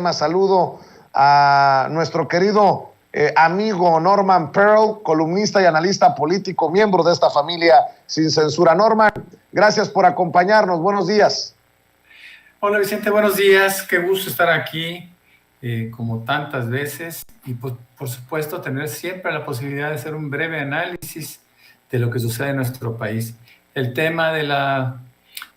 programa. Saludo a nuestro querido amigo Norman Pearl, columnista y analista político, miembro de esta familia Sin Censura. Norman, gracias por acompañarnos. Buenos días. Hola Vicente, buenos días. Qué gusto estar aquí, como tantas veces, y por supuesto tener siempre la posibilidad de hacer un breve análisis de lo que sucede en nuestro país. El tema de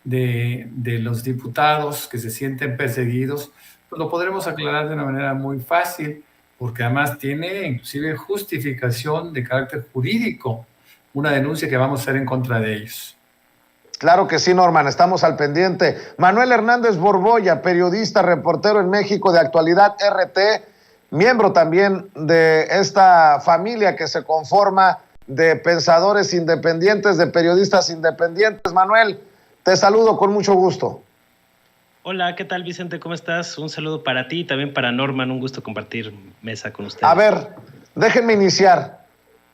los diputados que se sienten perseguidos, pues lo podremos aclarar de una manera muy fácil, porque además tiene inclusive justificación de carácter jurídico, una denuncia que vamos a hacer en contra de ellos. Claro que sí, Norman, estamos al pendiente. Manuel Hernández Borbolla, periodista, reportero en México de Actualidad RT, miembro también de esta familia que se conforma de pensadores independientes, de periodistas independientes. Manuel, te saludo con mucho gusto. Hola, ¿qué tal, Vicente? ¿Cómo estás? Un saludo para ti y también para Norman. Un gusto compartir mesa con ustedes. A ver, déjenme iniciar.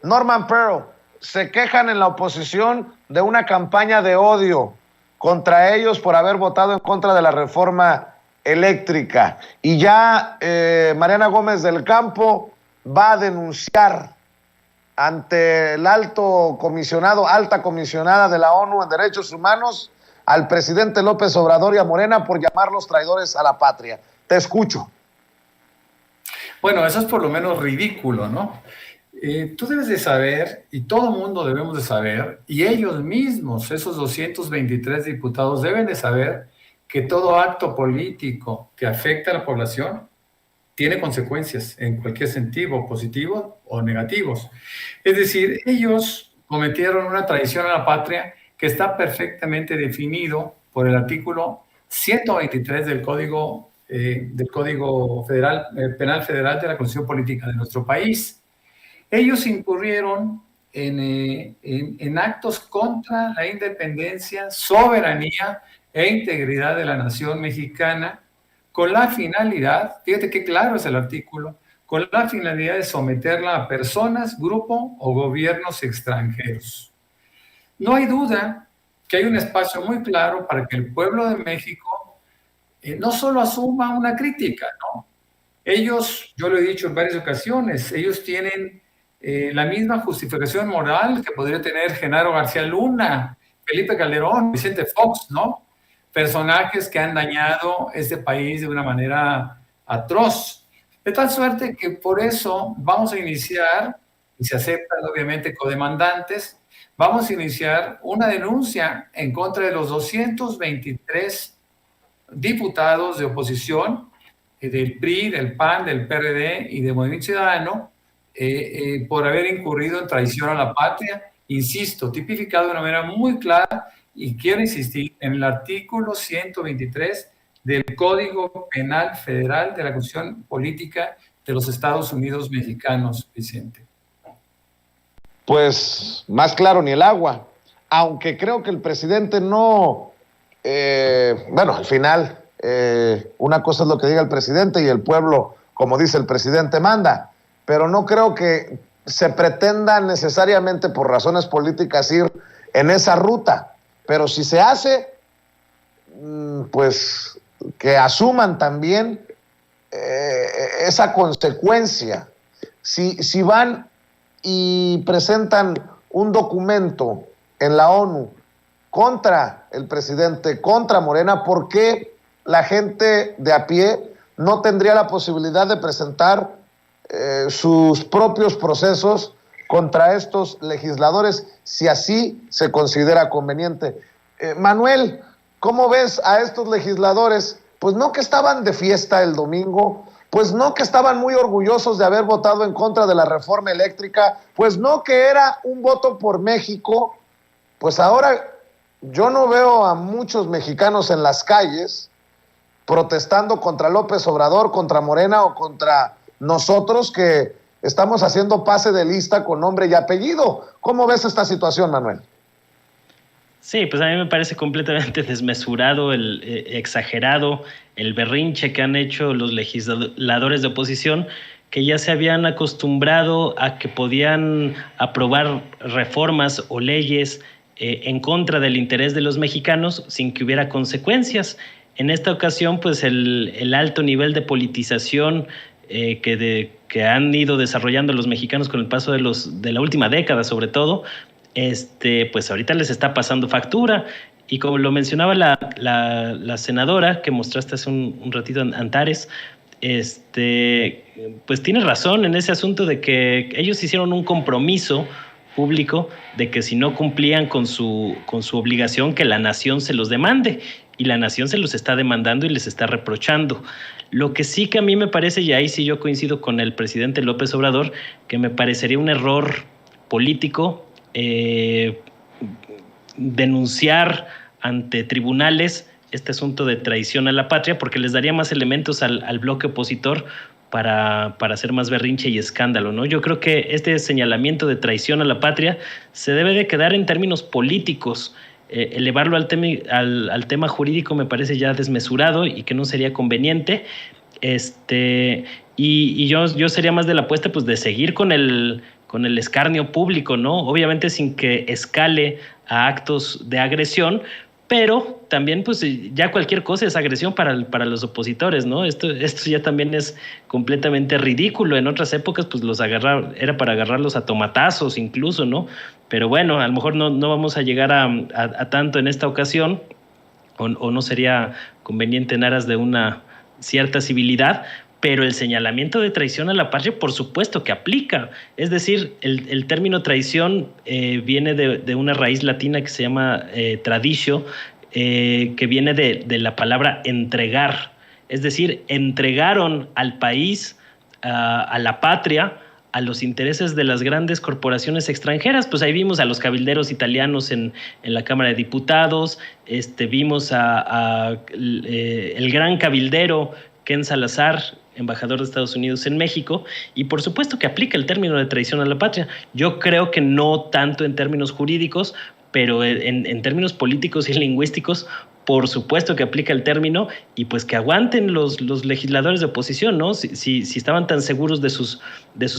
Norman Pearl, se quejan en la oposición de una campaña de odio contra ellos por haber votado en contra de la reforma eléctrica. Y ya Mariana Gómez del Campo va a denunciar ante el alta comisionada de la ONU en Derechos Humanos al presidente López Obrador y a Morena por llamarlos traidores a la patria. Te escucho. Bueno, eso es por lo menos ridículo, ¿no? Tú debes de saber, y todo el mundo debemos de saber, y ellos mismos, esos 223 diputados, deben de saber que todo acto político que afecta a la población tiene consecuencias en cualquier sentido, positivos o negativos. Es decir, ellos cometieron una traición a la patria que está perfectamente definido por el artículo 123 del Código Federal, Penal Federal de la Constitución Política de nuestro país. Ellos incurrieron en actos contra la independencia, soberanía e integridad de la nación mexicana, con la finalidad, fíjate qué claro es el artículo, con la finalidad de someterla a personas, grupo o gobiernos extranjeros. No hay duda que hay un espacio muy claro para que el pueblo de México no solo asuma una crítica, ¿no? Ellos, yo lo he dicho en varias ocasiones, ellos tienen la misma justificación moral que podría tener Genaro García Luna, Felipe Calderón, Vicente Fox, ¿no? Personajes que han dañado este país de una manera atroz. De tal suerte que por eso vamos a iniciar, y se aceptan obviamente codemandantes, vamos a iniciar una denuncia en contra de los 223 diputados de oposición, del PRI, del PAN, del PRD y de Movimiento Ciudadano, por haber incurrido en traición a la patria, insisto, tipificado de una manera muy clara. Y quiero insistir en el artículo 123 del Código Penal Federal de la Constitución Política de los Estados Unidos Mexicanos, Vicente. Pues más claro ni el agua, aunque creo que el presidente no, bueno, al final, una cosa es lo que diga el presidente y el pueblo, como dice el presidente, manda, pero no creo que se pretenda necesariamente por razones políticas ir en esa ruta. Pero si se hace, pues que asuman también esa consecuencia. Si van y presentan un documento en la ONU contra el presidente, contra Morena, ¿por qué la gente de a pie no tendría la posibilidad de presentar sus propios procesos contra estos legisladores, si así se considera conveniente? Manuel, ¿cómo ves a estos legisladores? Pues no que estaban de fiesta el domingo, pues no que estaban muy orgullosos de haber votado en contra de la reforma eléctrica, pues no que era un voto por México. Pues ahora yo no veo a muchos mexicanos en las calles protestando contra López Obrador, contra Morena o contra nosotros que estamos haciendo pase de lista con nombre y apellido. ¿Cómo ves esta situación, Manuel? Sí, pues a mí me parece completamente desmesurado, exagerado, el berrinche que han hecho los legisladores de oposición, que ya se habían acostumbrado a que podían aprobar reformas o leyes en contra del interés de los mexicanos sin que hubiera consecuencias. En esta ocasión, pues el alto nivel de politización que han ido desarrollando los mexicanos con el paso de la última década, sobre todo, pues ahorita les está pasando factura. Y como lo mencionaba la senadora que mostraste hace un ratito, Antares, pues tiene razón en ese asunto de que ellos hicieron un compromiso público de que si no cumplían con su obligación, que la nación se los demande, y la nación se los está demandando y les está reprochando. Lo que sí que a mí me parece, y ahí sí yo coincido con el presidente López Obrador, que me parecería un error político denunciar ante tribunales este asunto de traición a la patria, porque les daría más elementos al bloque opositor para hacer más berrinche y escándalo, ¿no? Yo creo que este señalamiento de traición a la patria se debe de quedar en términos políticos. Elevarlo al tema jurídico me parece ya desmesurado y que no sería conveniente. Y yo sería más de la apuesta, pues, de seguir con el escarnio público, ¿no? Obviamente sin que escale a actos de agresión, pero también, pues, ya cualquier cosa es agresión para los opositores, ¿no? Esto ya también es completamente ridículo. En otras épocas, pues, era para agarrarlos a tomatazos incluso, ¿no? Pero bueno, a lo mejor no vamos a llegar a tanto en esta ocasión, o no sería conveniente en aras de una cierta civilidad, pero el señalamiento de traición a la patria, por supuesto que aplica. Es decir, el término traición viene de una raíz latina que se llama traditio, que viene de la palabra entregar. Es decir, entregaron al país, a la patria, a los intereses de las grandes corporaciones extranjeras. Pues ahí vimos a los cabilderos italianos en la Cámara de Diputados, vimos el gran cabildero Ken Salazar, embajador de Estados Unidos en México, y por supuesto que aplica el término de traición a la patria. Yo creo que no tanto en términos jurídicos, pero en términos políticos y lingüísticos, por supuesto que aplica el término, y pues que aguanten los legisladores de oposición, ¿no? Si estaban tan seguros de sus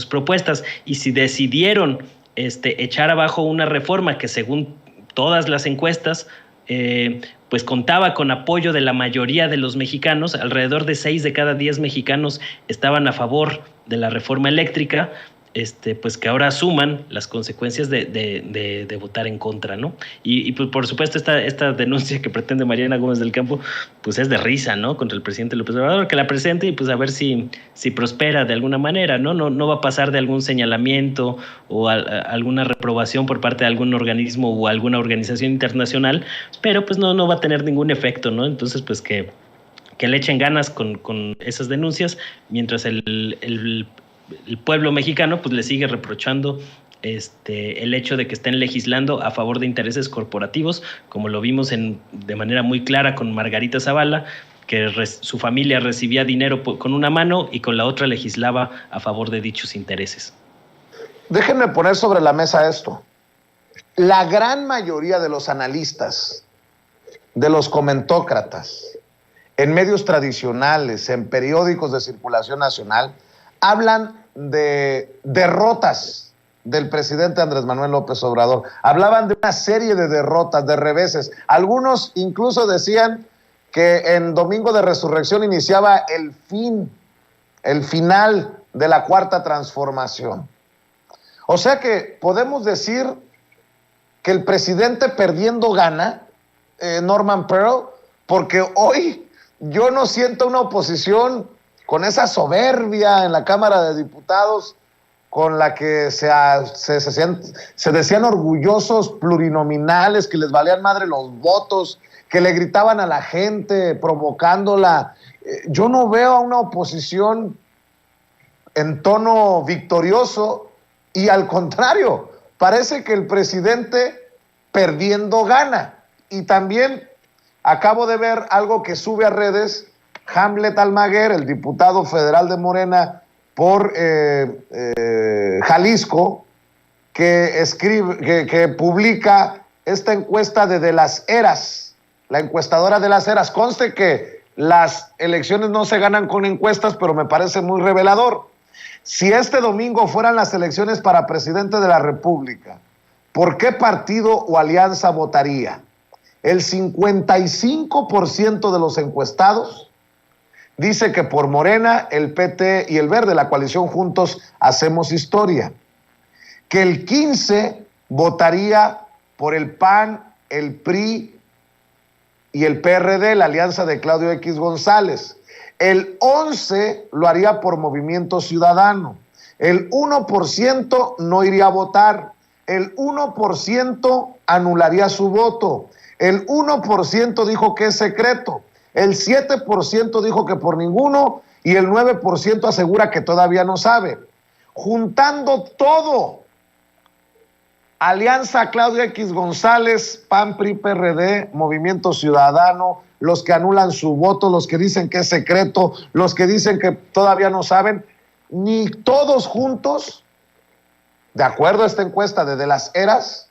propuestas, y si decidieron echar abajo una reforma que, según todas las encuestas, pues contaba con apoyo de la mayoría de los mexicanos, alrededor de 6 de cada 10 mexicanos estaban a favor de la reforma eléctrica, pues que ahora asuman las consecuencias de votar en contra, ¿no? Y pues, por supuesto, esta denuncia que pretende Mariana Gómez del Campo, pues es de risa, ¿no? Contra el presidente López Obrador, que la presente y pues a ver si prospera de alguna manera, ¿no? No va a pasar de algún señalamiento o alguna reprobación por parte de algún organismo o alguna organización internacional, pero pues no va a tener ningún efecto, ¿no? Entonces, pues que le echen ganas con esas denuncias, mientras el pueblo mexicano pues le sigue reprochando el hecho de que estén legislando a favor de intereses corporativos, como lo vimos de manera muy clara con Margarita Zavala, que su familia recibía dinero con una mano y con la otra legislaba a favor de dichos intereses. Déjenme poner sobre la mesa esto. La gran mayoría de los analistas, de los comentócratas, en medios tradicionales, en periódicos de circulación nacional, hablan de derrotas del presidente Andrés Manuel López Obrador. Hablaban de una serie de derrotas, de reveses. Algunos incluso decían que en Domingo de Resurrección iniciaba el final de la Cuarta Transformación. O sea que podemos decir que el presidente perdiendo gana, Norman Pearl, porque hoy yo no siento una oposición con esa soberbia en la Cámara de Diputados con la que se decían orgullosos plurinominales, que les valían madre los votos, que le gritaban a la gente provocándola. Yo no veo a una oposición en tono victorioso, y al contrario, parece que el presidente perdiendo gana. Y también acabo de ver algo que sube a redes Hamlet Almaguer, el diputado federal de Morena por Jalisco, que publica esta encuesta de las Heras, la encuestadora de las Heras. Conste que las elecciones no se ganan con encuestas, pero me parece muy revelador. Si este domingo fueran las elecciones para presidente de la República, ¿por qué partido o alianza votaría? El 55% de los encuestados dice que por Morena, el PT y el Verde, la coalición Juntos Hacemos Historia. Que el 15% votaría por el PAN, el PRI y el PRD, la alianza de Claudio X González. El 11% lo haría por Movimiento Ciudadano. El 1% no iría a votar. El 1% anularía su voto. El 1% dijo que es secreto. El 7% dijo que por ninguno y el 9% asegura que todavía no sabe. Juntando todo, Alianza Claudio X González, PAN, PRI, PRD, Movimiento Ciudadano, los que anulan su voto, los que dicen que es secreto, los que dicen que todavía no saben, ni todos juntos, de acuerdo a esta encuesta de las Eras,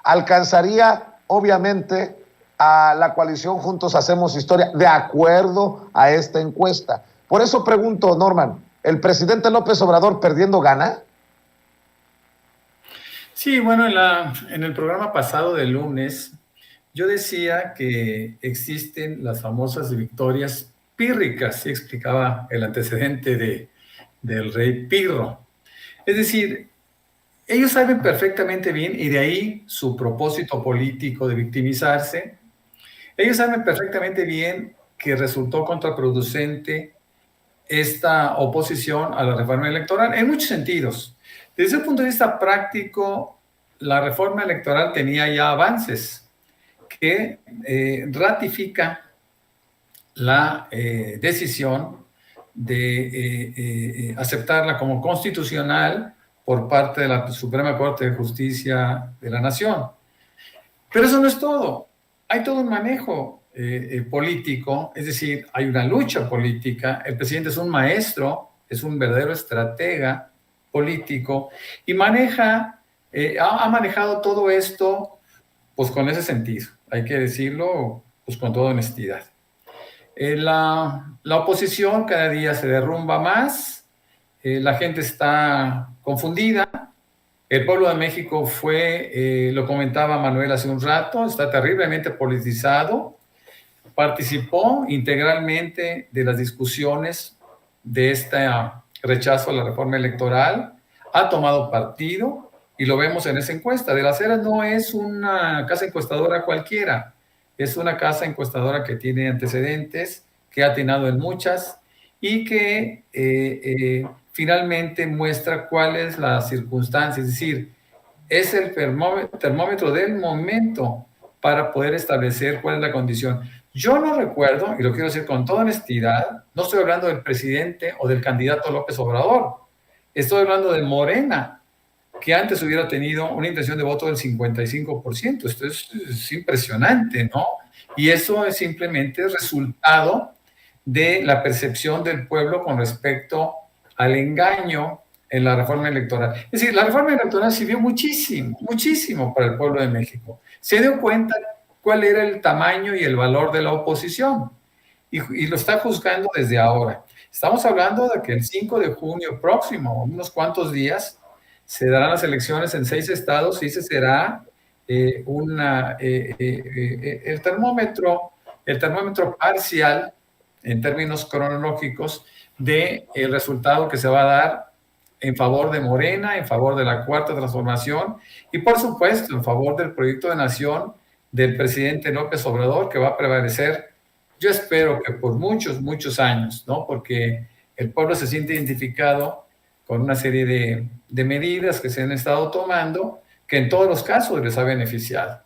alcanzaría obviamente a la coalición Juntos Hacemos Historia, de acuerdo a esta encuesta. Por eso pregunto, Norman, ¿el presidente López Obrador perdiendo gana? Sí, bueno, en el programa pasado del lunes, yo decía que existen las famosas victorias pírricas, y explicaba el antecedente del rey Pirro. Es decir, ellos saben perfectamente bien, y de ahí su propósito político de victimizarse, ellos saben perfectamente bien que resultó contraproducente esta oposición a la reforma electoral en muchos sentidos. Desde el punto de vista práctico, la reforma electoral tenía ya avances que ratifica la decisión de aceptarla como constitucional por parte de la Suprema Corte de Justicia de la Nación. Pero eso no es todo. Hay todo un manejo político, es decir, hay una lucha política. El presidente es un maestro, es un verdadero estratega político y ha manejado todo esto pues con ese sentido, hay que decirlo pues con toda honestidad. La oposición cada día se derrumba más, la gente está confundida. El pueblo de México lo comentaba Manuel hace un rato, está terriblemente politizado, participó integralmente de las discusiones de este rechazo a la reforma electoral, ha tomado partido y lo vemos en esa encuesta. De las Heras no es una casa encuestadora cualquiera, es una casa encuestadora que tiene antecedentes, que ha atinado en muchas y que finalmente muestra cuál es la circunstancia, es decir, es el termómetro del momento para poder establecer cuál es la condición. Yo no recuerdo, y lo quiero decir con toda honestidad, no estoy hablando del presidente o del candidato López Obrador, estoy hablando de Morena, que antes hubiera tenido una intención de voto del 55%. Esto es impresionante, ¿no? Y eso es simplemente resultado de la percepción del pueblo con respecto al engaño en la reforma electoral. Es decir, la reforma electoral sirvió muchísimo, muchísimo para el pueblo de México. Se dio cuenta cuál era el tamaño y el valor de la oposición y lo está juzgando desde ahora. Estamos hablando de que el 5 de junio próximo, unos cuantos días, se darán las elecciones en 6 estados y ese será el termómetro parcial en términos cronológicos del resultado que se va a dar en favor de Morena, en favor de la Cuarta Transformación y por supuesto en favor del proyecto de nación del presidente López Obrador, que va a prevalecer, yo espero que por muchos, muchos años, ¿no? Porque el pueblo se siente identificado con una serie de medidas que se han estado tomando que en todos los casos les ha beneficiado.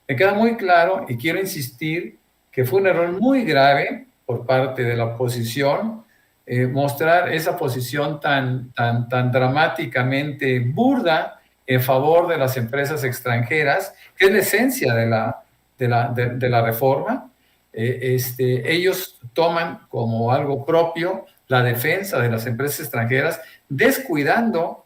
Me queda muy claro y quiero insistir que fue un error muy grave por parte de la oposición mostrar esa posición tan dramáticamente burda en favor de las empresas extranjeras, que es la esencia de la reforma. Ellos toman como algo propio la defensa de las empresas extranjeras, descuidando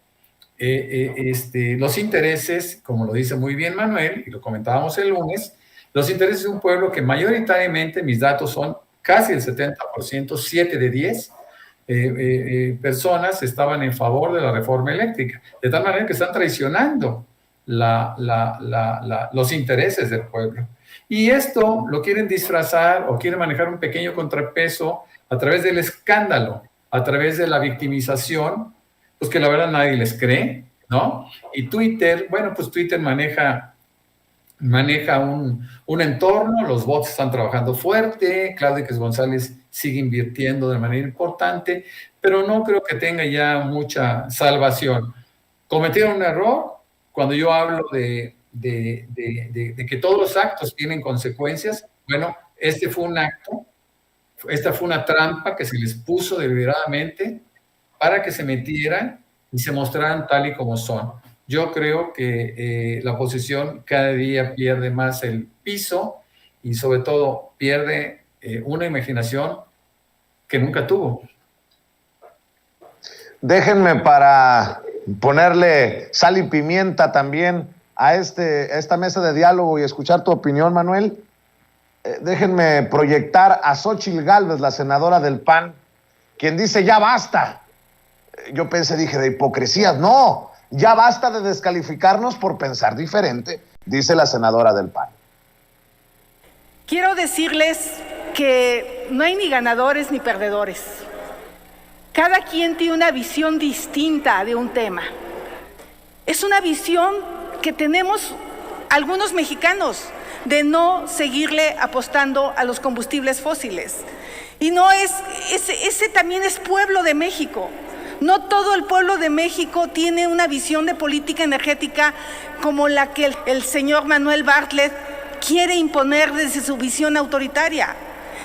los intereses, como lo dice muy bien Manuel, y lo comentábamos el lunes, los intereses de un pueblo que mayoritariamente, mis datos son casi el 70%, 7 de 10 personas estaban en favor de la reforma eléctrica, de tal manera que están traicionando los intereses del pueblo. Y esto lo quieren disfrazar o quieren manejar un pequeño contrapeso a través del escándalo, a través de la victimización, pues que la verdad nadie les cree, ¿no? Y Twitter, bueno, pues Twitter maneja un entorno, los bots están trabajando fuerte, Claudio X González sigue invirtiendo de manera importante, pero no creo que tenga ya mucha salvación. Cometieron un error cuando yo hablo de que todos los actos tienen consecuencias. Bueno, este fue un acto, esta fue una trampa que se les puso deliberadamente para que se metieran y se mostraran tal y como son. Yo creo que la oposición cada día pierde más el piso y sobre todo pierde una imaginación que nunca tuvo. Déjenme para ponerle sal y pimienta también a esta mesa de diálogo y escuchar tu opinión, Manuel. Déjenme proyectar a Xóchitl Gálvez, la senadora del PAN, quien dice ya basta. Yo dije, de hipocresías. No, ya basta de descalificarnos por pensar diferente, dice la senadora del PAN. Quiero decirles que no hay ni ganadores ni perdedores. Cada quien tiene una visión distinta de un tema. Es una visión que tenemos algunos mexicanos de no seguirle apostando a los combustibles fósiles. Y no es, ese también es pueblo de México. No todo el pueblo de México tiene una visión de política energética como la que el señor Manuel Bartlett quiere imponer desde su visión autoritaria.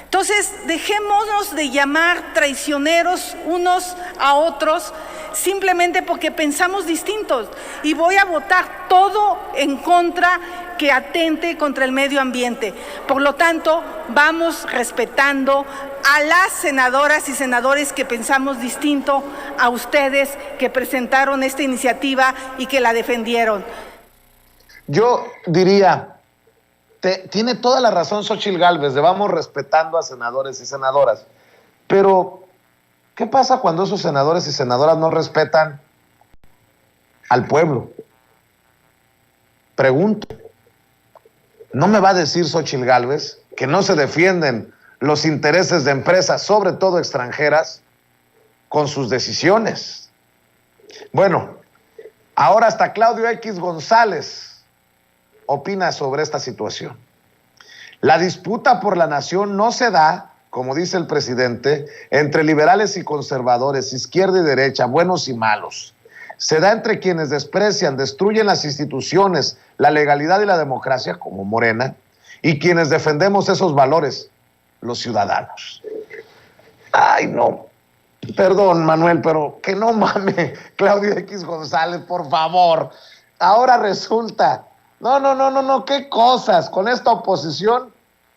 Entonces, dejémonos de llamar traicioneros unos a otros simplemente porque pensamos distintos. Y voy a votar todo en contra que atente contra el medio ambiente. Por lo tanto, vamos respetando a las senadoras y senadores que pensamos distinto, a ustedes que presentaron esta iniciativa y que la defendieron. Yo diría, tiene toda la razón Xóchitl Gálvez, de vamos respetando a senadores y senadoras. Pero, ¿qué pasa cuando esos senadores y senadoras no respetan al pueblo? Pregunto. ¿No me va a decir Xóchitl Gálvez que no se defienden los intereses de empresas, sobre todo extranjeras, con sus decisiones? Bueno, ahora hasta Claudio X González opina sobre esta situación. La disputa por la nación no se da, como dice el presidente, entre liberales y conservadores, izquierda y derecha, buenos y malos. Se da entre quienes desprecian, destruyen las instituciones, la legalidad y la democracia, como Morena, y quienes defendemos esos valores, los ciudadanos. Ay, no. Perdón, Manuel, pero que no mame Claudio X González, por favor. Ahora resulta... No, qué cosas con esta oposición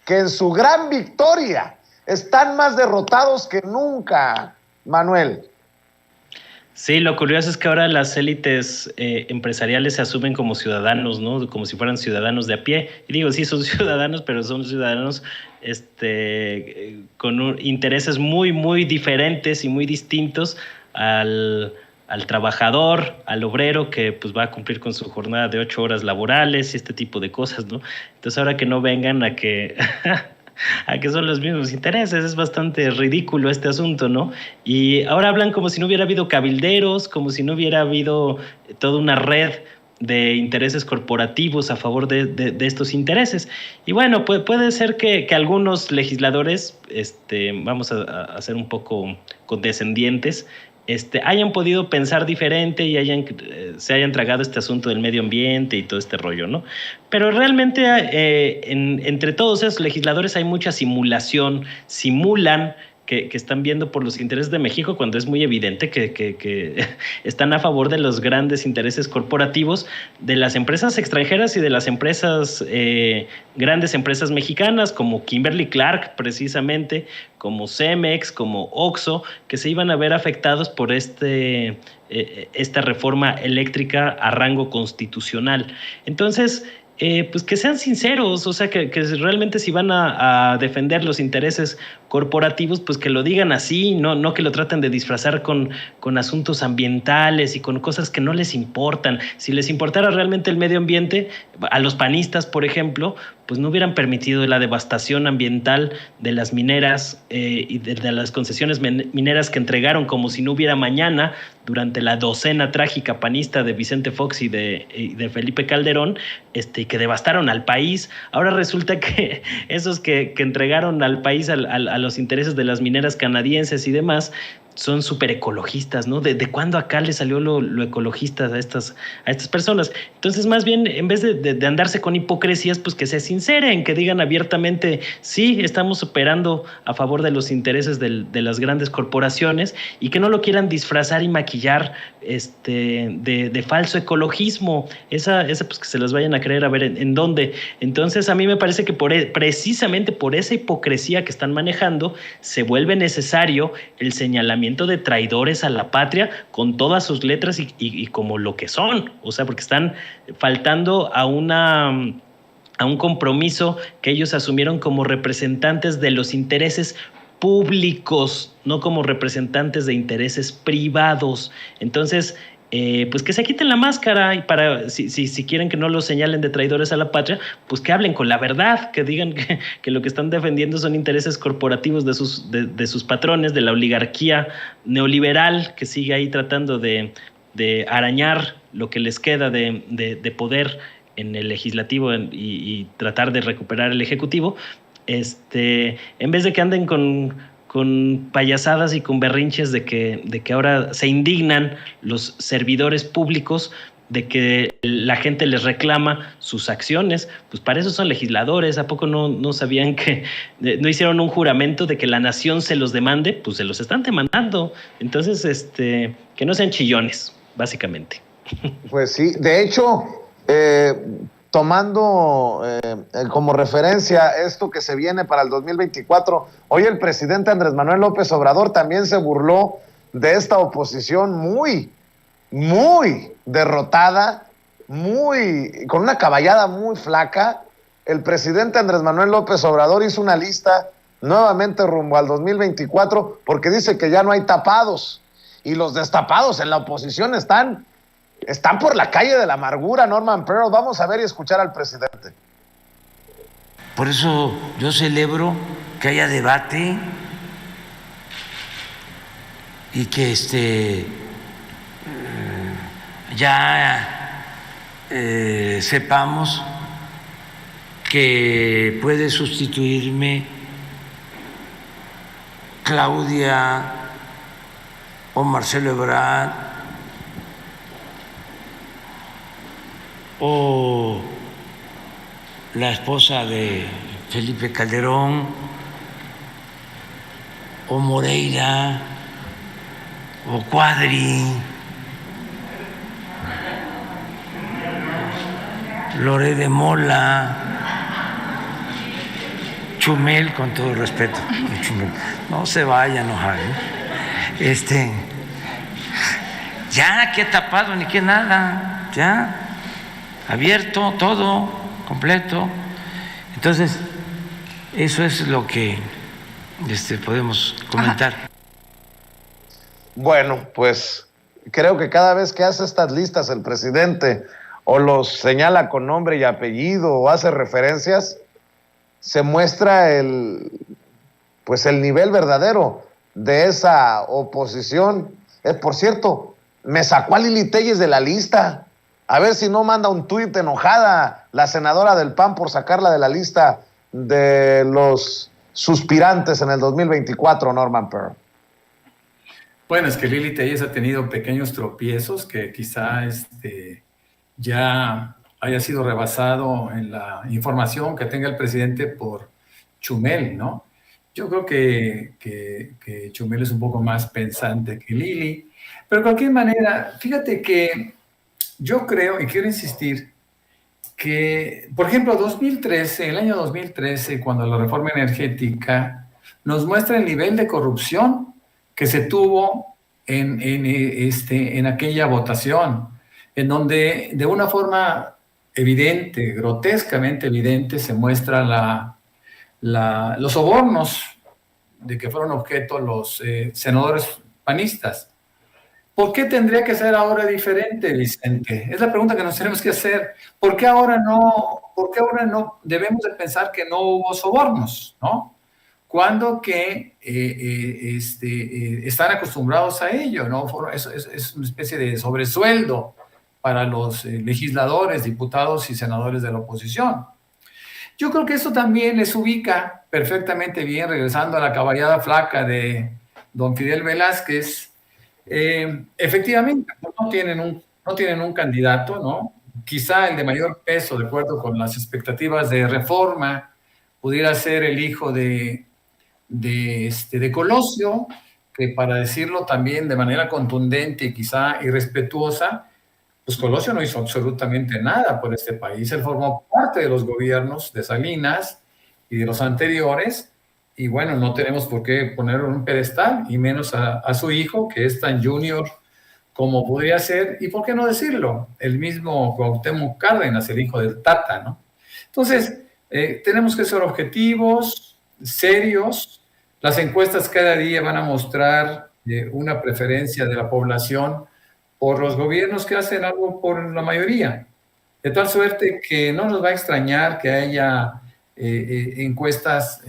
que en su gran victoria están más derrotados que nunca, Manuel. Sí, lo curioso es que ahora las élites empresariales se asumen como ciudadanos, ¿no? Como si fueran ciudadanos de a pie. Y digo, sí, son ciudadanos, pero son ciudadanos con intereses muy, muy diferentes y muy distintos al trabajador, al obrero que pues va a cumplir con su jornada de 8 horas laborales y este tipo de cosas, ¿no? Entonces ahora que no vengan a que son los mismos intereses, es bastante ridículo este asunto, ¿no? Y ahora hablan como si no hubiera habido cabilderos, como si no hubiera habido toda una red de intereses corporativos a favor de estos intereses. Y bueno, puede ser que algunos legisladores, vamos a ser un poco condescendientes, hayan podido pensar diferente y se hayan tragado este asunto del medio ambiente y todo este rollo, ¿no? Pero realmente entre todos esos legisladores hay mucha simulación, simulan que están viendo por los intereses de México cuando es muy evidente que están a favor de los grandes intereses corporativos de las empresas extranjeras y de las empresas, grandes empresas mexicanas como Kimberly-Clark precisamente, como Cemex, como Oxxo, que se iban a ver afectados por esta reforma eléctrica a rango constitucional. Entonces, pues que sean sinceros, o sea, que realmente si van a defender los intereses corporativos, pues que lo digan así, no que lo traten de disfrazar con asuntos ambientales y con cosas que no les importan. Si les importara realmente el medio ambiente, a los panistas, por ejemplo, pues no hubieran permitido la devastación ambiental de las mineras y de las concesiones mineras que entregaron como si no hubiera mañana durante la docena trágica panista de Vicente Fox y de Felipe Calderón, que devastaron al país. Ahora resulta que esos que entregaron al país a los intereses de las mineras canadienses y demás son súper ecologistas, ¿no? ¿De cuándo acá le salió lo ecologista a estas personas? Entonces, más bien, en vez de andarse con hipocresías, pues que se sinceren, que digan abiertamente, sí, estamos operando a favor de los intereses de las grandes corporaciones, y que no lo quieran disfrazar y maquillar de falso ecologismo. Esa pues que se las vayan a creer a ver en dónde. Entonces, a mí me parece que precisamente por esa hipocresía que están manejando, se vuelve necesario el señalamiento de traidores a la patria con todas sus letras y como lo que son, o sea, porque están faltando a un compromiso que ellos asumieron como representantes de los intereses públicos, no como representantes de intereses privados. Entonces, pues que se quiten la máscara, y si quieren que no los señalen de traidores a la patria, pues que hablen con la verdad, que digan que lo que están defendiendo son intereses corporativos de sus patrones, de la oligarquía neoliberal que sigue ahí tratando de arañar lo que les queda de poder en el legislativo y tratar de recuperar el ejecutivo, en vez de que anden con payasadas y con berrinches de que ahora se indignan los servidores públicos de que la gente les reclama sus acciones. Pues para eso son legisladores. ¿A poco no sabían que no hicieron un juramento de que la nación se los demande? Pues se los están demandando. Entonces, que no sean chillones, básicamente. Pues sí, de hecho, tomando como referencia esto que se viene para el 2024, hoy el presidente Andrés Manuel López Obrador también se burló de esta oposición muy derrotada, con una caballada muy flaca. El presidente Andrés Manuel López Obrador hizo una lista nuevamente rumbo al 2024 porque dice que ya no hay tapados, y los destapados en la oposición están por la calle de la amargura, Norman Pearl. Vamos a ver y escuchar al presidente. Por eso yo celebro que haya debate y que ya sepamos que puede sustituirme Claudia o Marcelo Ebrard o la esposa de Felipe Calderón o Moreira o Cuadri, Loré de Mola, Chumel, con todo respeto, Chumel, no se vaya a enojar, ¿eh? Ya, que tapado ni que nada, ya abierto todo, completo. Entonces, eso es lo que podemos comentar. Ajá. Bueno, pues creo que cada vez que hace estas listas el presidente o los señala con nombre y apellido o hace referencias, se muestra el nivel verdadero de esa oposición. Por cierto, me sacó a Lili Telles de la lista. A ver si no manda un tuit enojada la senadora del PAN por sacarla de la lista de los suspirantes en el 2024, Norman Pearl. Bueno, es que Lili Telles ha tenido pequeños tropiezos que quizá ya haya sido rebasado en la información que tenga el presidente por Chumel, ¿no? Yo creo que Chumel es un poco más pensante que Lili, pero de cualquier manera, fíjate que yo creo, y quiero insistir, que, por ejemplo, el año 2013, cuando la reforma energética nos muestra el nivel de corrupción que se tuvo en aquella votación, en donde de una forma evidente, grotescamente evidente, se muestra los sobornos de que fueron objeto los senadores panistas. ¿Por qué tendría que ser ahora diferente, Vicente? Es la pregunta que nos tenemos que hacer. ¿Por qué ahora no debemos de pensar que no hubo sobornos, ¿no? Cuando que están acostumbrados a ello, ¿no? Es una especie de sobresueldo para los legisladores, diputados y senadores de la oposición. Yo creo que eso también les ubica perfectamente bien, regresando a la caballada flaca de don Fidel Velázquez. Efectivamente, no tienen un candidato, ¿no? Quizá el de mayor peso, de acuerdo con las expectativas de reforma, pudiera ser el hijo de Colosio, que, para decirlo también de manera contundente y quizá irrespetuosa, pues Colosio no hizo absolutamente nada por este país. Él formó parte de los gobiernos de Salinas y de los anteriores, y bueno, no tenemos por qué ponerlo en un pedestal, y menos a su hijo, que es tan junior como podría ser, y por qué no decirlo, el mismo Cuauhtémoc Cárdenas, el hijo del Tata, ¿no? Entonces, tenemos que ser objetivos, serios. Las encuestas cada día van a mostrar una preferencia de la población por los gobiernos que hacen algo por la mayoría, de tal suerte que no nos va a extrañar que haya encuestas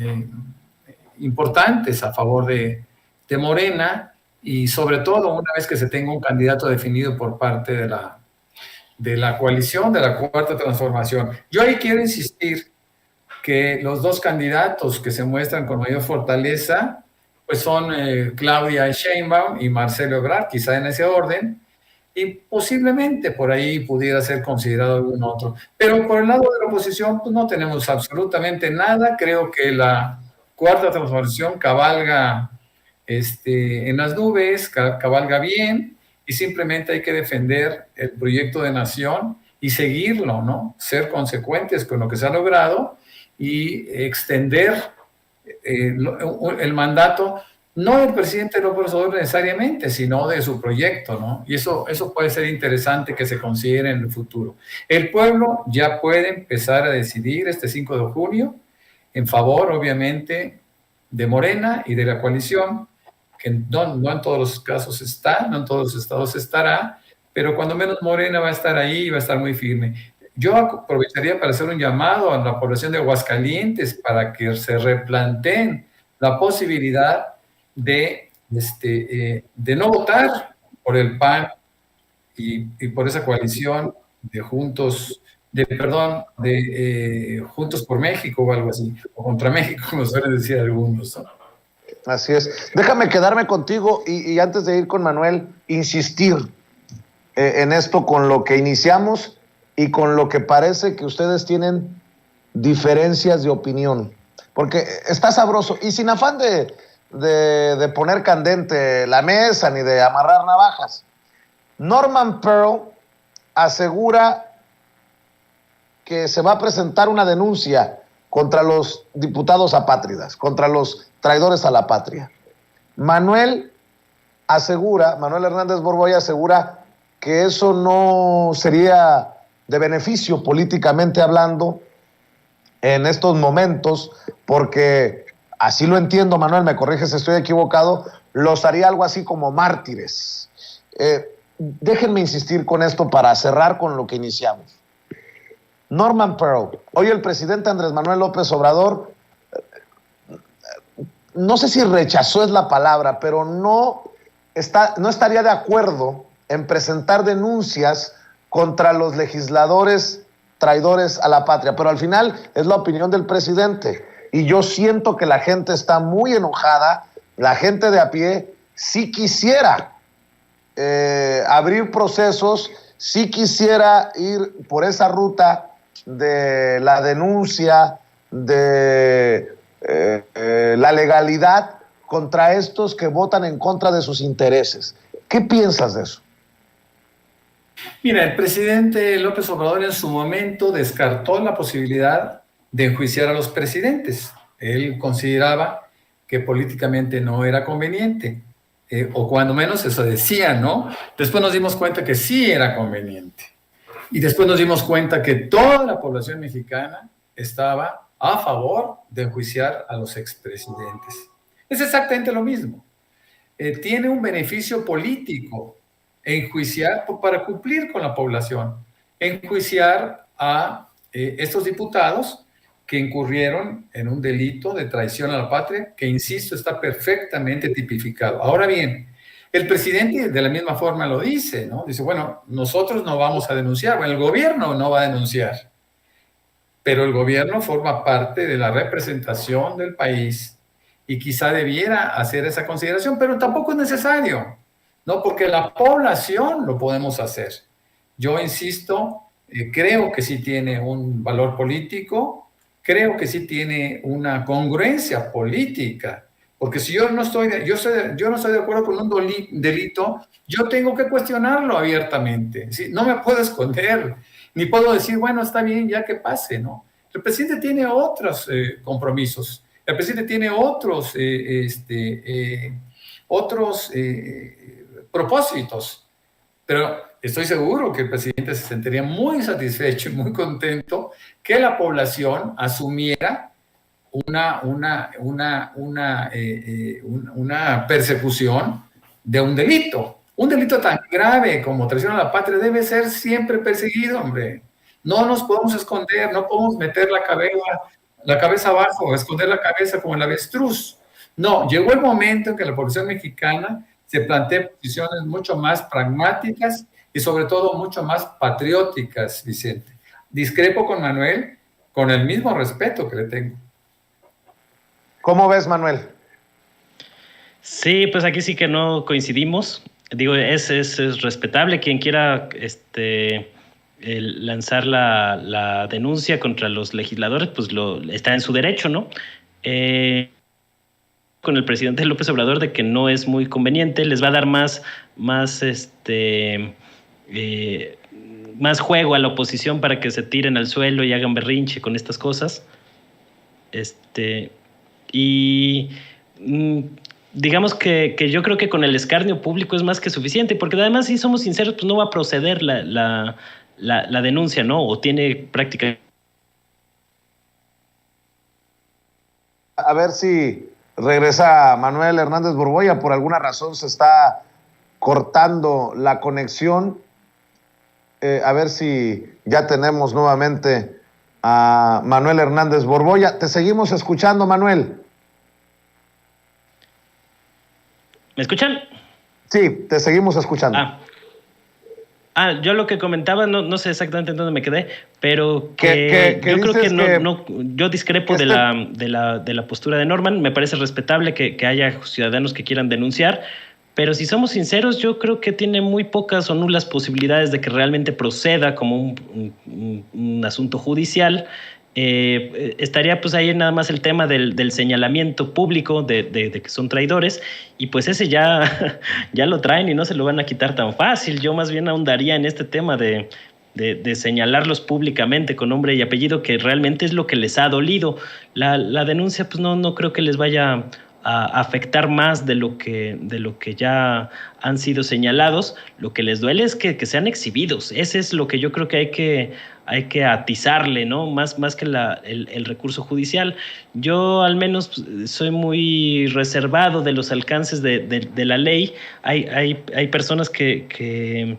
importantes a favor de Morena, y sobre todo una vez que se tenga un candidato definido por parte de la coalición de la Cuarta Transformación. Yo ahí quiero insistir que los dos candidatos que se muestran con mayor fortaleza pues son Claudia Sheinbaum y Marcelo Ebrard, quizá en ese orden, y posiblemente por ahí pudiera ser considerado algún otro. Pero por el lado de la oposición, pues no tenemos absolutamente nada. Creo que la Cuarta Transformación cabalga en las nubes, cabalga bien, y simplemente hay que defender el proyecto de nación y seguirlo, ¿no? Ser consecuentes con lo que se ha logrado y extender el mandato, no del presidente López Obrador necesariamente, sino de su proyecto, ¿no? Y eso puede ser interesante que se considere en el futuro. El pueblo ya puede empezar a decidir este 5 de junio en favor, obviamente, de Morena y de la coalición, que no en todos los casos está, no en todos los estados estará, pero cuando menos Morena va a estar ahí y va a estar muy firme. Yo aprovecharía para hacer un llamado a la población de Aguascalientes para que se replanteen la posibilidad de no votar por el PAN y por esa coalición de Juntos por México o algo así, o contra México, como suelen decir algunos, ¿no? Así es. Déjame quedarme contigo y antes de ir con Manuel, insistir en esto con lo que iniciamos y con lo que parece que ustedes tienen diferencias de opinión. Porque está sabroso y sin afán de poner candente la mesa ni de amarrar navajas. Norman Pearl asegura que se va a presentar una denuncia contra los diputados apátridas, contra los traidores a la patria. Manuel Hernández Borboya asegura que eso no sería de beneficio políticamente hablando en estos momentos, porque así lo entiendo, Manuel, me corriges si estoy equivocado, los haría algo así como mártires. Déjenme insistir con esto para cerrar con lo que iniciamos. Norman Pearl, hoy el presidente Andrés Manuel López Obrador, no sé si rechazó es la palabra, pero no estaría de acuerdo en presentar denuncias contra los legisladores traidores a la patria, pero al final es la opinión del presidente y yo siento que la gente está muy enojada, la gente de a pie sí quisiera abrir procesos, sí quisiera ir por esa ruta de la denuncia, de la legalidad contra estos que votan en contra de sus intereses. ¿Qué piensas de eso? Mira, el presidente López Obrador en su momento descartó la posibilidad de enjuiciar a los presidentes. Él consideraba que políticamente no era conveniente, o cuando menos eso decía, ¿no? Después nos dimos cuenta que sí era conveniente. Y después nos dimos cuenta que toda la población mexicana estaba a favor de enjuiciar a los expresidentes. Es exactamente lo mismo. Tiene un beneficio político enjuiciar para cumplir con la población, enjuiciar a estos diputados que incurrieron en un delito de traición a la patria, que, insisto, está perfectamente tipificado. Ahora bien, el presidente de la misma forma lo dice, ¿no? Dice, bueno, nosotros no vamos a denunciar, bueno, el gobierno no va a denunciar, pero el gobierno forma parte de la representación del país y quizá debiera hacer esa consideración, pero tampoco es necesario, ¿no? Porque la población lo podemos hacer. Yo insisto, creo que sí tiene un valor político, creo que sí tiene una congruencia política, porque si yo no estoy de acuerdo con un delito, yo tengo que cuestionarlo abiertamente, ¿sí? No me puedo esconder, ni puedo decir, bueno, está bien, ya que pase, ¿no? El presidente tiene otros compromisos, el presidente tiene otros propósitos, pero estoy seguro que el presidente se sentiría muy satisfecho y muy contento que la población asumiera una persecución de un delito. Un delito tan grave como traición a la patria debe ser siempre perseguido, hombre. No nos podemos esconder, no podemos meter la cabeza abajo, esconder la cabeza como el avestruz. No, llegó el momento en que la población mexicana se plantee posiciones mucho más pragmáticas y sobre todo mucho más patrióticas, Vicente. Discrepo con Manuel con el mismo respeto que le tengo. ¿Cómo ves, Manuel? Sí, pues aquí sí que no coincidimos. Digo, es respetable quien quiera lanzar la denuncia contra los legisladores, pues está en su derecho, ¿no? Con el presidente López Obrador de que no es muy conveniente, les va a dar más juego a la oposición para que se tiren al suelo y hagan berrinche con estas cosas. Digamos que yo creo que con el escarnio público es más que suficiente, porque además, si somos sinceros, pues no va a proceder la denuncia, ¿no? O tiene práctica. A ver si regresa Manuel Hernández Borboya. Por alguna razón se está cortando la conexión. A ver si ya tenemos nuevamente a Manuel Hernández Borboya. Te seguimos escuchando, Manuel. ¿Me escuchan? Sí, te seguimos escuchando. Yo lo que comentaba, no sé exactamente en dónde me quedé, pero que yo creo que yo discrepo de la postura de Norman. Me parece respetable que haya ciudadanos que quieran denunciar, pero si somos sinceros, yo creo que tiene muy pocas o nulas posibilidades de que realmente proceda como un asunto judicial. Estaría pues ahí nada más el tema del señalamiento público de que son traidores, y pues ese ya lo traen y no se lo van a quitar tan fácil. Yo más bien ahondaría en este tema de señalarlos públicamente con nombre y apellido, que realmente es lo que les ha dolido. La denuncia pues no creo que les vaya a afectar más de lo que ya han sido señalados. Lo que les duele es que sean exhibidos. Ese es lo que yo creo que hay que atizarle, ¿no? Más que el recurso judicial. Yo al menos soy muy reservado de los alcances de la ley. Hay personas que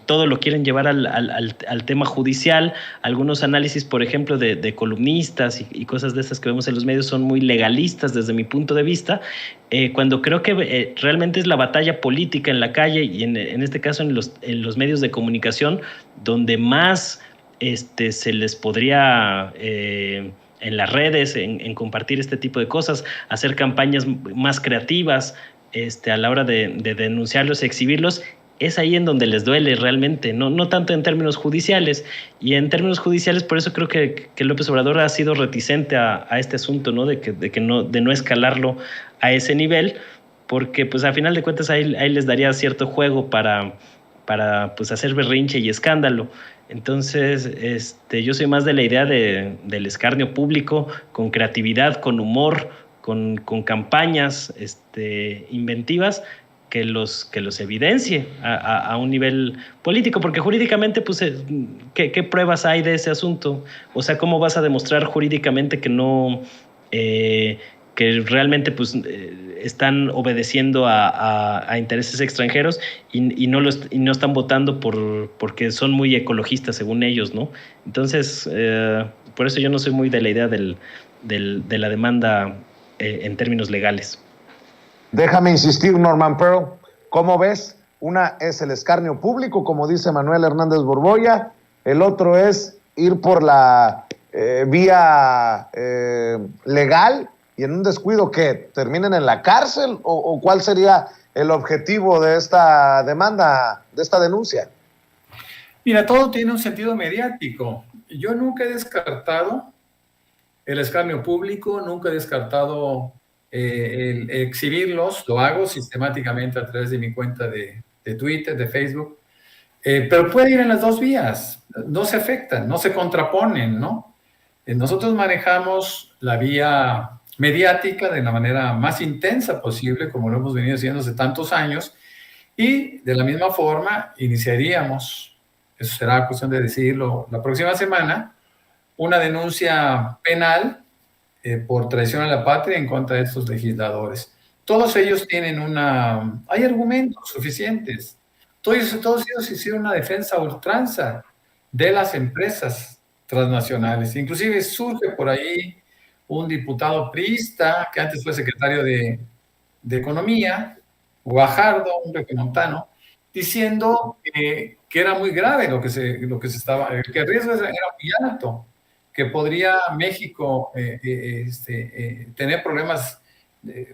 todo lo quieren llevar al tema judicial. Algunos análisis, por ejemplo, de columnistas y cosas de esas que vemos en los medios son muy legalistas desde mi punto de vista, cuando creo que realmente es la batalla política en la calle y en este caso en los medios de comunicación donde más se les podría en las redes, en compartir este tipo de cosas, hacer campañas más creativas a la hora de denunciarlos y exhibirlos. Es ahí en donde les duele realmente, no tanto en términos judiciales. Y en términos judiciales, por eso creo que López Obrador ha sido reticente a este asunto, ¿no? De no escalarlo a ese nivel, porque pues a final de cuentas ahí les daría cierto juego para pues hacer berrinche y escándalo. Entonces, yo soy más de la idea del escarnio público, con creatividad, con humor, con campañas inventivas, que los evidencie a un nivel político, porque jurídicamente, pues, ¿qué pruebas hay de ese asunto? O sea, ¿cómo vas a demostrar jurídicamente que no, que realmente, pues, están obedeciendo a intereses extranjeros y no están votando porque son muy ecologistas según ellos, ¿no? Entonces, por eso yo no soy muy de la idea de la demanda en términos legales. Déjame insistir, Norman Pearl, ¿cómo ves? Una es el escarnio público, como dice Manuel Hernández Borboya, el otro es ir por la vía legal y en un descuido que terminen en la cárcel, o ¿cuál sería el objetivo de esta demanda, de esta denuncia? Mira, todo tiene un sentido mediático. Yo nunca he descartado el escarnio público, nunca he descartado el exhibirlos, lo hago sistemáticamente a través de mi cuenta de Twitter, de Facebook, pero puede ir en las dos vías, no se afectan, no se contraponen, ¿no? Nosotros manejamos la vía mediática de la manera más intensa posible, como lo hemos venido haciendo hace tantos años, y de la misma forma iniciaríamos, eso será cuestión de decidirlo la próxima semana, una denuncia penal por traición a la patria en contra de estos legisladores. Todos ellos tienen hay argumentos suficientes. Todos ellos hicieron una defensa a ultranza de las empresas transnacionales. Inclusive surge por ahí un diputado priista, que antes fue secretario de Economía, Guajardo, un regiomontano, diciendo que era muy grave lo que se estaba, que el riesgo era muy alto, que podría México tener problemas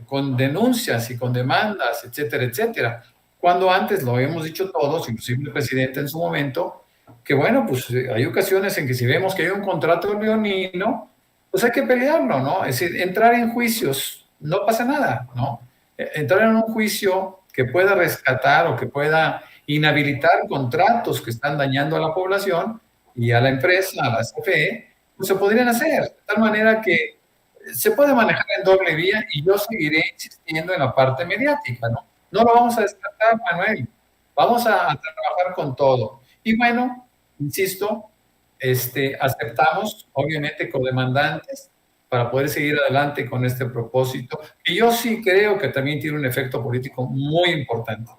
con denuncias y con demandas, etcétera, etcétera. Cuando antes lo habíamos dicho todos, inclusive el presidente en su momento, que bueno, pues hay ocasiones en que si vemos que hay un contrato leonino, pues hay que pelearlo, ¿no? Es decir, entrar en juicios, no pasa nada, ¿no? Entrar en un juicio que pueda rescatar o que pueda inhabilitar contratos que están dañando a la población y a la empresa, a la CFE, pues se podrían hacer, de tal manera que se puede manejar en doble vía y yo seguiré insistiendo en la parte mediática, ¿no? No lo vamos a descartar, Manuel, vamos a trabajar con todo. Y bueno, insisto, aceptamos, obviamente, codemandantes para poder seguir adelante con este propósito, que yo sí creo que también tiene un efecto político muy importante.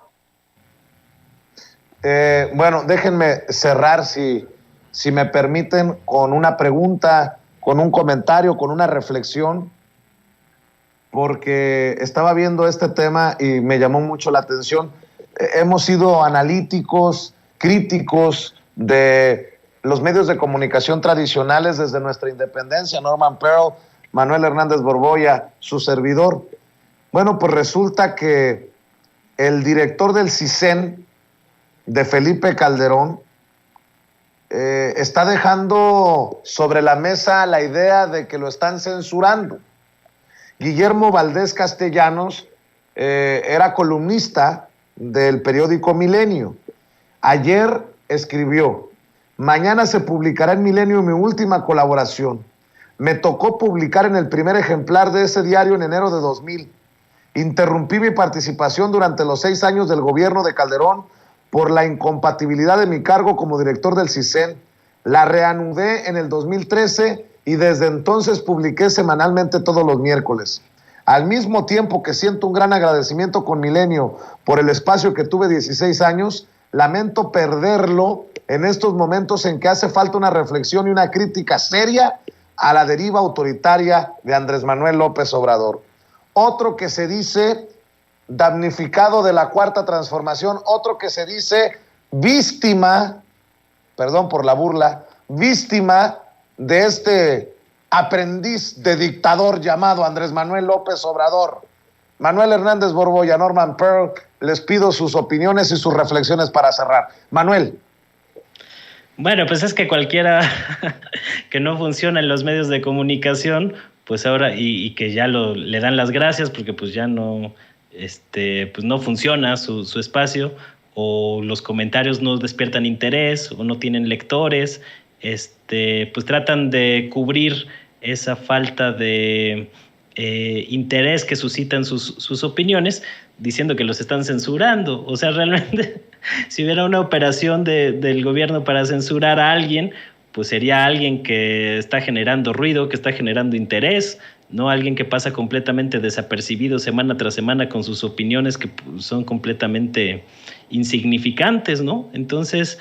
Bueno, déjenme cerrar, si me permiten, con una pregunta, con un comentario, con una reflexión, porque estaba viendo este tema y me llamó mucho la atención. Hemos sido analíticos, críticos de los medios de comunicación tradicionales desde nuestra independencia, Norman Pearl, Manuel Hernández Borboya, su servidor. Bueno, pues resulta que el director del CISEN, de Felipe Calderón, está dejando sobre la mesa la idea de que lo están censurando. Guillermo Valdés Castellanos era columnista del periódico Milenio. Ayer escribió: mañana se publicará en Milenio mi última colaboración. Me tocó publicar en el primer ejemplar de ese diario en enero de 2000. Interrumpí mi participación durante los 6 años del gobierno de Calderón por la incompatibilidad de mi cargo como director del CISEN. La reanudé en el 2013 y desde entonces publiqué semanalmente todos los miércoles. Al mismo tiempo que siento un gran agradecimiento con Milenio por el espacio que tuve 16 años, lamento perderlo en estos momentos en que hace falta una reflexión y una crítica seria a la deriva autoritaria de Andrés Manuel López Obrador. Otro que se dice damnificado de la Cuarta Transformación, otro que se dice víctima, perdón por la burla, víctima de este aprendiz de dictador llamado Andrés Manuel López Obrador. Manuel Hernández Borboya, Norman Pearl, les pido sus opiniones y sus reflexiones para cerrar. Manuel. Bueno, pues es que cualquiera que no funciona en los medios de comunicación, pues ahora, y que ya le dan las gracias porque pues ya no, pues no funciona su espacio, o los comentarios no despiertan interés, o no tienen lectores, pues tratan de cubrir esa falta de interés que suscitan sus opiniones, diciendo que los están censurando. O sea, realmente, si hubiera una operación del gobierno para censurar a alguien, pues sería alguien que está generando ruido, que está generando interés, no alguien que pasa completamente desapercibido semana tras semana con sus opiniones que son completamente insignificantes, ¿no? Entonces,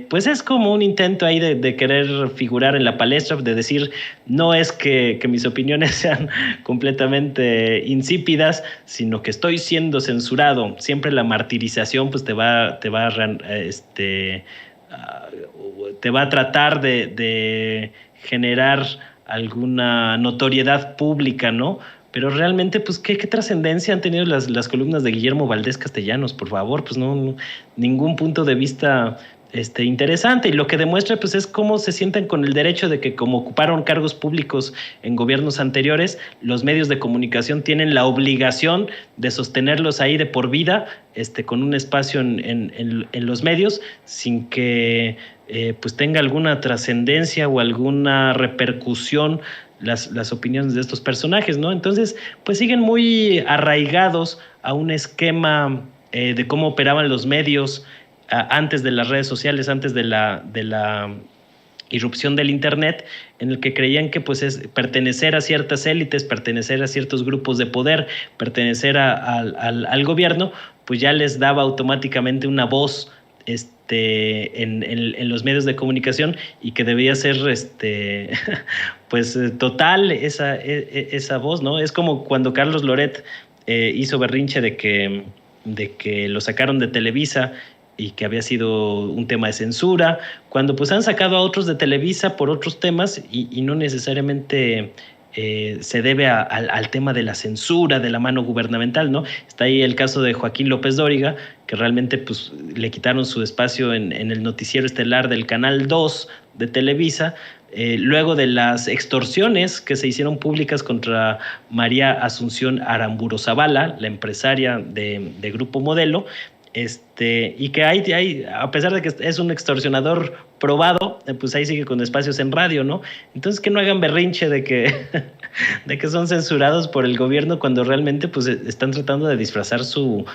pues es como un intento ahí de querer figurar en la palestra, de decir, no es que mis opiniones sean completamente insípidas, sino que estoy siendo censurado. Siempre la martirización pues te va a tratar de generar alguna notoriedad pública, ¿no? Pero realmente, pues, ¿qué trascendencia han tenido las columnas de Guillermo Valdés Castellanos? Por favor, pues no, ningún punto de vista interesante. Y lo que demuestra, pues, es cómo se sienten con el derecho de que, como ocuparon cargos públicos en gobiernos anteriores, los medios de comunicación tienen la obligación de sostenerlos ahí de por vida, con un espacio en los medios, sin que pues tenga alguna trascendencia o alguna repercusión las opiniones de estos personajes, ¿no? Entonces, pues siguen muy arraigados a un esquema de cómo operaban los medios antes de las redes sociales, antes de la irrupción del internet, en el que creían que pues es pertenecer a ciertas élites, pertenecer a ciertos grupos de poder, pertenecer al gobierno, pues ya les daba automáticamente una voz en los medios de comunicación, y que debía ser pues total esa voz, ¿no? Es como cuando Carlos Loret hizo berrinche de que lo sacaron de Televisa y que había sido un tema de censura, cuando pues han sacado a otros de Televisa por otros temas y no necesariamente se debe al tema de la censura, de la mano gubernamental, ¿no? Está ahí el caso de Joaquín López Dóriga, que realmente pues le quitaron su espacio en el noticiero estelar del Canal 2 de Televisa, luego de las extorsiones que se hicieron públicas contra María Asunción Aramburu Zavala, la empresaria de Grupo Modelo, y que hay, a pesar de que es un extorsionador probado, pues ahí sigue con espacios en radio, ¿no? Entonces, que no hagan berrinche de que son censurados por el gobierno, cuando realmente pues están tratando de disfrazar su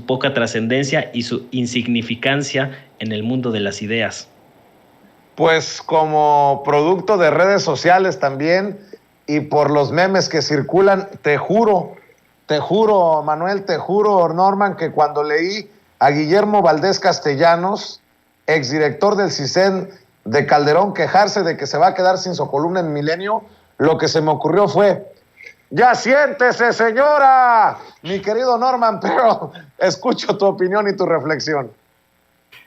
poca trascendencia y su insignificancia en el mundo de las ideas. Pues como producto de redes sociales también, y por los memes que circulan, te juro, Manuel, te juro, Norman, que cuando leí a Guillermo Valdés Castellanos, exdirector del CISEN de Calderón, quejarse de que se va a quedar sin su columna en Milenio, lo que se me ocurrió fue: ¡ya siéntese, señora! Mi querido Norman, pero escucho tu opinión y tu reflexión.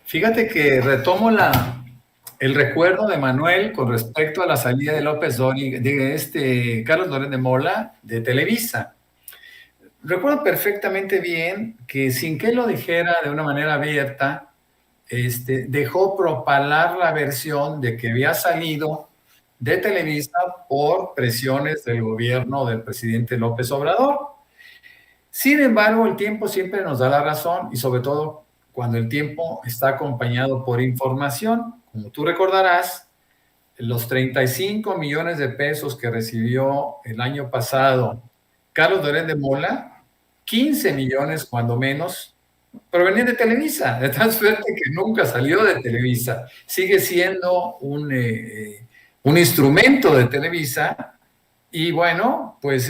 Fíjate que retomo el recuerdo de Manuel con respecto a la salida de López Dóriga, de Carlos Loret de Mola, de Televisa. Recuerdo perfectamente bien que, sin que él lo dijera de una manera abierta, dejó propalar la versión de que había salido de Televisa por presiones del gobierno del presidente López Obrador. Sin embargo, el tiempo siempre nos da la razón, y sobre todo cuando el tiempo está acompañado por información. Como tú recordarás, los 35 millones de pesos que recibió el año pasado Carlos Loret de Mola, 15 millones cuando menos, provenían de Televisa, de tal suerte que nunca salió de Televisa. Sigue siendo un instrumento de Televisa. Y bueno, pues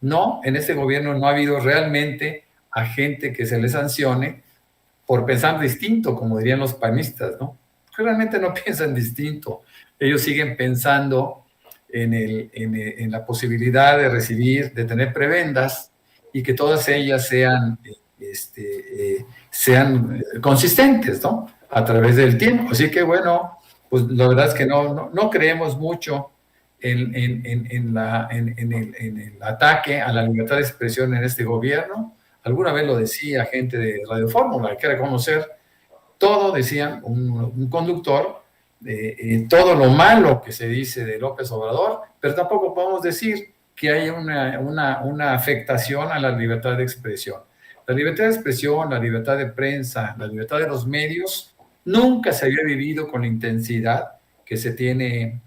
no, en este gobierno no ha habido realmente a gente que se le sancione por pensar distinto, como dirían los panistas, ¿no? Realmente no piensan distinto. Ellos siguen pensando en la posibilidad de recibir, de tener prebendas, y que todas ellas sean consistentes, ¿no? A través del tiempo. Así que bueno, pues la verdad es que no creemos mucho en el ataque a la libertad de expresión en este gobierno. Alguna vez lo decía gente de Radio Fórmula, que era conocer todo, decían un conductor, todo lo malo que se dice de López Obrador, pero tampoco podemos decir que haya una afectación a la libertad de expresión. La libertad de expresión, la libertad de prensa, la libertad de los medios, nunca se había vivido con la intensidad que se tiene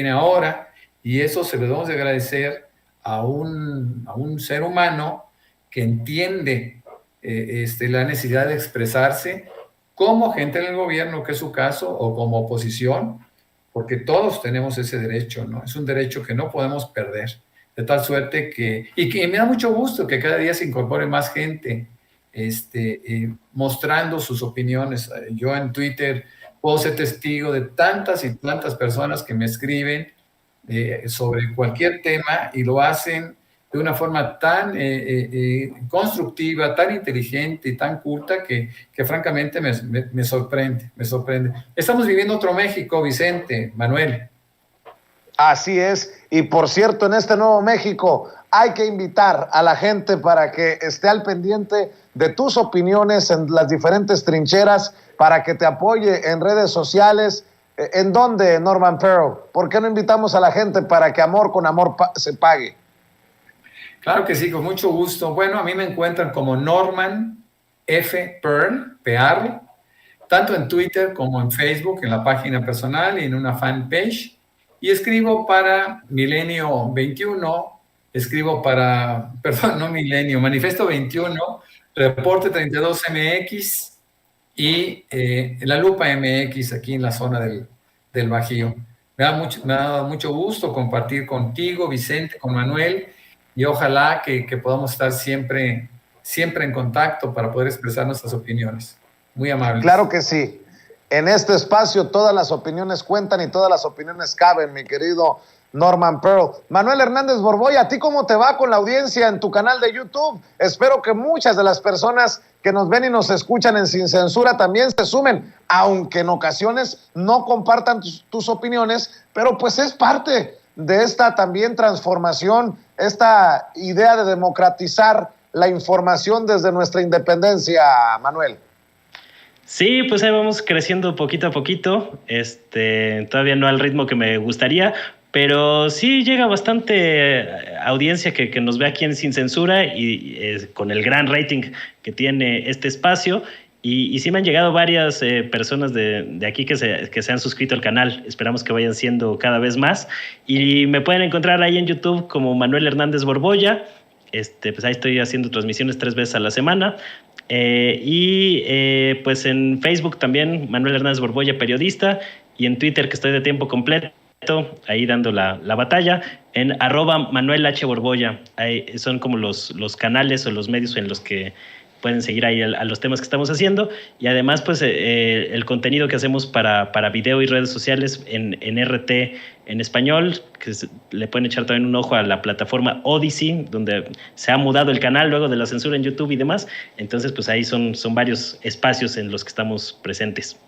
ahora, y eso se lo debemos de agradecer a un ser humano que entiende la necesidad de expresarse como gente en el gobierno, que es su caso, o como oposición, porque todos tenemos ese derecho, ¿no? Es un derecho que no podemos perder, de tal suerte que me da mucho gusto que cada día se incorpore más gente mostrando sus opiniones. Yo en Twitter puedo ser testigo de tantas y tantas personas que me escriben sobre cualquier tema y lo hacen de una forma tan constructiva, tan inteligente y tan culta que francamente me sorprende, me sorprende. Estamos viviendo otro México, Vicente, Manuel. Así es, y por cierto, en este nuevo México hay que invitar a la gente para que esté al pendiente de tus opiniones en las diferentes trincheras, para que te apoye en redes sociales. ¿En dónde, Norman Pearl? ¿Por qué no invitamos a la gente para que amor con amor se pague? Claro que sí, con mucho gusto. Bueno, a mí me encuentran como Norman F. Pearl, Pearl, tanto en Twitter como en Facebook, en la página personal y en una fanpage. Y escribo para Milenio 21, escribo para, perdón, no Milenio, Manifiesto 21, Reporte 32 MX y La Lupa MX aquí en la zona del Bajío. Me ha dado mucho gusto compartir contigo, Vicente, con Manuel, y ojalá que podamos estar siempre en contacto para poder expresar nuestras opiniones. Muy amables. Claro que sí. En este espacio todas las opiniones cuentan y todas las opiniones caben, mi querido Norman Pearl. Manuel Hernández Borboya, ¿a ti cómo te va con la audiencia en tu canal de YouTube? Espero que muchas de las personas que nos ven y nos escuchan en Sin Censura también se sumen, aunque en ocasiones no compartan tus opiniones, pero pues es parte de esta también transformación, esta idea de democratizar la información desde nuestra independencia, Manuel. Sí, pues ahí vamos creciendo poquito a poquito, todavía no al ritmo que me gustaría, pero sí llega bastante audiencia que nos ve aquí en Sin Censura y con el gran rating que tiene este espacio. Y sí me han llegado varias personas de aquí que se han suscrito al canal. Esperamos que vayan siendo cada vez más. Y me pueden encontrar ahí en YouTube como Manuel Hernández Borboya. Pues ahí estoy haciendo transmisiones 3 veces a la semana. Pues en Facebook también, Manuel Hernández Borboya, periodista. Y en Twitter, que estoy de tiempo completo, ahí dando la batalla, en @Manuel H. Borboya. Ahí son como los canales o los medios en los que pueden seguir ahí a los temas que estamos haciendo. Y además, pues, el contenido que hacemos para video y redes sociales en RT en español, que le pueden echar también un ojo a la plataforma Odyssey, donde se ha mudado el canal luego de la censura en YouTube y demás. Entonces, pues ahí son varios espacios en los que estamos presentes.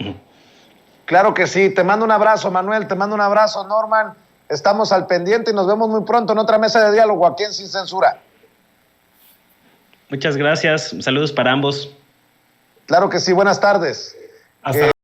Claro que sí. Te mando un abrazo, Manuel. Te mando un abrazo, Norman. Estamos al pendiente y nos vemos muy pronto en otra mesa de diálogo aquí en Sin Censura. Muchas gracias. Saludos para ambos. Claro que sí. Buenas tardes. Hasta